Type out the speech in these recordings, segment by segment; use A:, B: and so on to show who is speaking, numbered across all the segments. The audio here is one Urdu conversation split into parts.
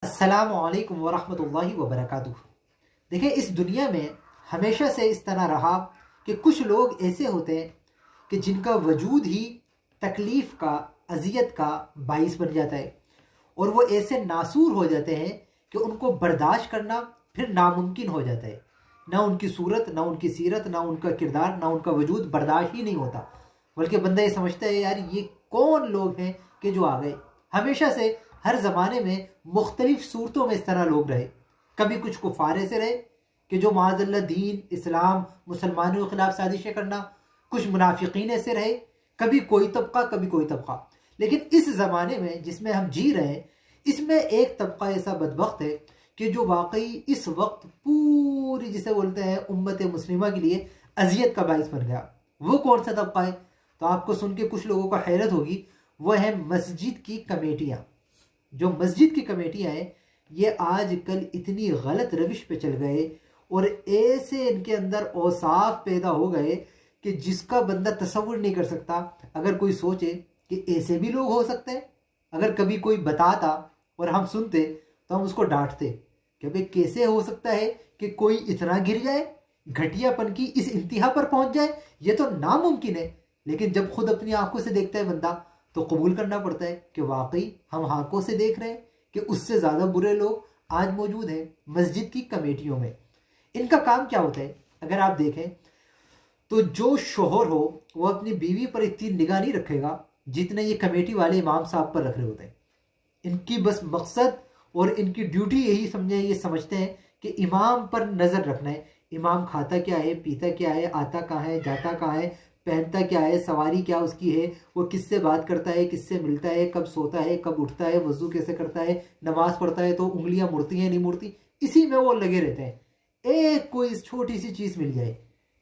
A: السلام علیکم ورحمۃ اللہ وبرکاتہ۔ دیکھیں، اس دنیا میں ہمیشہ سے اس طرح رہا کہ کچھ لوگ ایسے ہوتے ہیں کہ جن کا وجود ہی تکلیف کا، اذیت کا باعث بن جاتا ہے، اور وہ ایسے ناسور ہو جاتے ہیں کہ ان کو برداشت کرنا پھر ناممکن ہو جاتا ہے۔ نہ ان کی صورت، نہ ان کی سیرت، نہ ان کا کردار، نہ ان کا وجود برداشت ہی نہیں ہوتا، بلکہ بندہ یہ سمجھتا ہے یار یہ کون لوگ ہیں کہ جو آ گئے۔ ہمیشہ سے ہر زمانے میں مختلف صورتوں میں اس طرح لوگ رہے۔ کبھی کچھ کفار سے رہے کہ جو معاذ اللہ دین، اسلام، مسلمانوں کے خلاف سازشیں کرنا، کچھ منافقین سے رہے، کبھی کوئی طبقہ کبھی کوئی طبقہ۔ لیکن اس زمانے میں جس میں ہم جی رہے ہیں، اس میں ایک طبقہ ایسا بدبخت ہے کہ جو واقعی اس وقت پوری جسے بولتے ہیں امت مسلمہ کے لیے اذیت کا باعث بن گیا۔ وہ کون سا طبقہ ہے؟ تو آپ کو سن کے کچھ لوگوں کو حیرت ہوگی، وہ ہے مسجد کی کمیٹیاں۔ جو مسجد کی کمیٹیاں ہیں، یہ آج کل اتنی غلط روش پہ چل گئے اور ایسے ان کے اندر اوصاف پیدا ہو گئے کہ جس کا بندہ تصور نہیں کر سکتا۔ اگر کوئی سوچے کہ ایسے بھی لوگ ہو سکتے ہیں، اگر کبھی کوئی بتاتا اور ہم سنتے تو ہم اس کو ڈانٹتے کہ بھئی کیسے ہو سکتا ہے کہ کوئی اتنا گر جائے، گھٹیا پن کی اس انتہا پر پہنچ جائے، یہ تو ناممکن ہے۔ لیکن جب خود اپنی آنکھوں سے دیکھتا ہے بندہ تو قبول کرنا پڑتا ہے کہ واقعی ہم آنکھوں سے دیکھ رہے ہیں کہ اس سے زیادہ برے لوگ آج موجود ہیں مسجد کی کمیٹیوں میں۔ ان کا کام کیا ہوتا ہے؟ اگر آپ دیکھیں تو جو شوہر ہو وہ اپنی بیوی پر اتنی نگاہ نہیں رکھے گا جتنے یہ کمیٹی والے امام صاحب پر رکھ رہے ہوتے ہیں۔ ان کی بس مقصد اور ان کی ڈیوٹی یہی سمجھیں، یہ سمجھتے ہیں کہ امام پر نظر رکھنا ہے۔ امام کھاتا کیا ہے، پیتا کیا ہے، آتا کہاں ہے، جاتا کہاں ہے، پہنتا کیا ہے، سواری کیا اس کی ہے، وہ کس سے بات کرتا ہے، کس سے ملتا ہے، کب سوتا ہے، کب اٹھتا ہے، وضو کیسے کرتا ہے، نماز پڑھتا ہے تو انگلیاں مڑتی ہیں نہیں مڑتی، اسی میں وہ لگے رہتے ہیں۔ ایک کوئی چھوٹی سی چیز مل جائے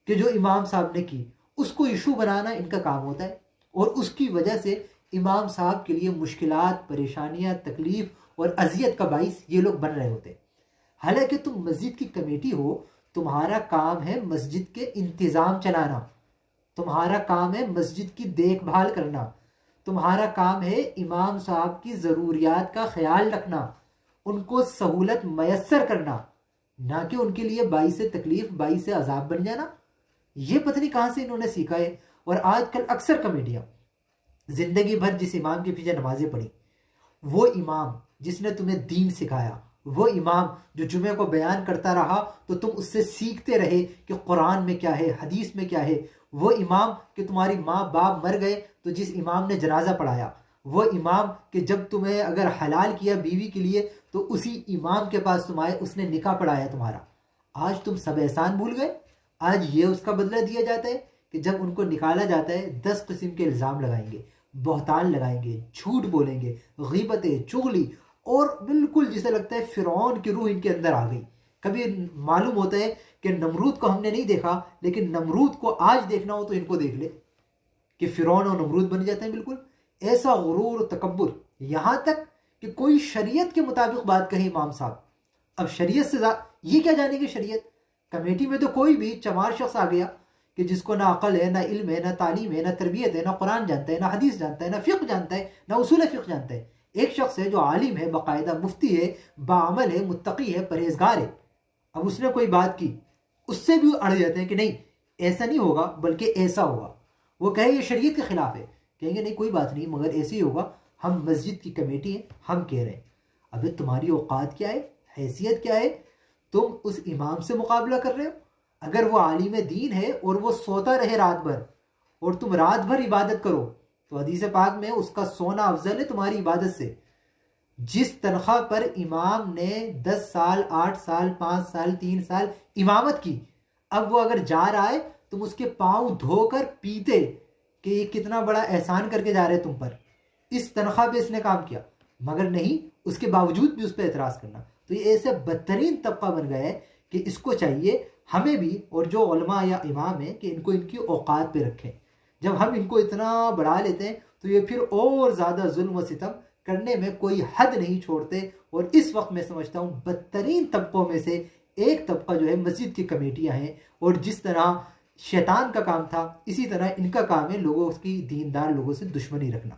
A: کہ جو امام صاحب نے کی، اس کو ایشو بنانا ان کا کام ہوتا ہے، اور اس کی وجہ سے امام صاحب کے لیے مشکلات، پریشانیاں، تکلیف اور اذیت کا باعث یہ لوگ بن رہے ہوتے ہیں۔ حالانکہ تم مسجد کی کمیٹی ہو، تمہارا کام ہے مسجد کے انتظام چلانا، تمہارا کام ہے مسجد کی دیکھ بھال کرنا، تمہارا کام ہے امام صاحب کی ضروریات کا خیال رکھنا، ان کو سہولت میسر کرنا، نہ کہ ان کے لیے باعث تکلیف، باعث عذاب بن جانا۔ یہ پتہ نہیں کہاں سے انہوں نے سیکھا ہے۔ اور آج کل اکثر کمیٹیاں زندگی بھر جس امام کے پیچھے نمازیں پڑھی، وہ امام جس نے تمہیں دین سکھایا، وہ امام جو جمعے کو بیان کرتا رہا تو تم اس سے سیکھتے رہے کہ قرآن میں کیا ہے، حدیث میں کیا ہے، وہ امام کہ تمہاری ماں باپ مر گئے تو جس امام نے جنازہ پڑھایا، وہ امام کہ جب تمہیں اگر حلال کیا بیوی کے لیے تو اسی امام کے پاس تم آئے، اس نے نکاح پڑھایا تمہارا۔ آج تم سب احسان بھول گئے۔ آج یہ اس کا بدلہ دیا جاتا ہے کہ جب ان کو نکالا جاتا ہے 10 قسم کے الزام لگائیں گے، بہتان لگائیں گے، جھوٹ بولیں گے، غیبتیں، چغلی، اور بالکل جسے لگتا ہے فرعون کی روح ان کے اندر آ گئی۔ کبھی معلوم ہوتا ہے کہ نمرود کو ہم نے نہیں دیکھا، لیکن نمرود کو آج دیکھنا ہو تو ان کو دیکھ لے کہ فرعون اور نمرود بن جاتے ہیں۔ بالکل ایسا غرور و تکبر، یہاں تک کہ کوئی شریعت کے مطابق بات کہے امام صاحب، اب شریعت سے یہ کیا جانے گی شریعت؟ کمیٹی میں تو کوئی بھی چمار شخص آ گیا کہ جس کو نہ عقل ہے، نہ علم ہے، نہ تعلیم ہے، نہ تربیت ہے، نہ قرآن جانتا ہے، نہ حدیث جانتا ہے، نہ فقہ جانتا ہے، نہ اصول فقہ جانتا ہے۔ ایک شخص ہے جو عالم ہے، باقاعدہ مفتی ہے، باعمل ہے، متقی ہے، پرہیزگار ہے، اب اس نے کوئی بات کی، اس سے بھی اڑ جاتے ہیں کہ نہیں ایسا نہیں ہوگا بلکہ ایسا ہوگا۔ وہ کہے یہ شریعت کے خلاف ہے، کہیں گے نہیں کوئی بات نہیں مگر ایسے ہی ہوگا، ہم مسجد کی کمیٹی ہیں، ہم کہہ رہے ہیں۔ ابھی تمہاری اوقات کیا ہے، حیثیت کیا ہے؟ تم اس امام سے مقابلہ کر رہے ہو؟ اگر وہ عالم دین ہے اور وہ سوتا رہے رات بھر اور تم رات بھر عبادت کرو تو حدیث پاک میں اس کا سونا افضل ہے تمہاری عبادت سے۔ جس تنخواہ پر امام نے 10 سال، 8 سال، 5 سال، 3 سال امامت کی، اب وہ اگر جا رہا ہے تم اس کے پاؤں دھو کر پیتے کہ یہ کتنا بڑا احسان کر کے جا رہے تم پر، اس تنخواہ پہ اس نے کام کیا، مگر نہیں، اس کے باوجود بھی اس پہ اعتراض کرنا۔ تو یہ ایسے بدترین طبقہ بن گیا ہے کہ اس کو چاہیے ہمیں بھی اور جو علماء یا امام ہیں کہ ان کو ان کی اوقات پہ رکھیں۔ جب ہم ان کو اتنا بڑھا لیتے ہیں تو یہ پھر اور زیادہ ظلم و ستم کرنے میں کوئی حد نہیں چھوڑتے، اور اس وقت میں سمجھتا ہوں بدترین طبقوں میں سے ایک طبقہ جو ہے مسجد کی کمیٹیاں ہیں، اور جس طرح شیطان کا کام تھا اسی طرح ان کا کام ہے لوگوں کی، دیندار لوگوں سے دشمنی رکھنا۔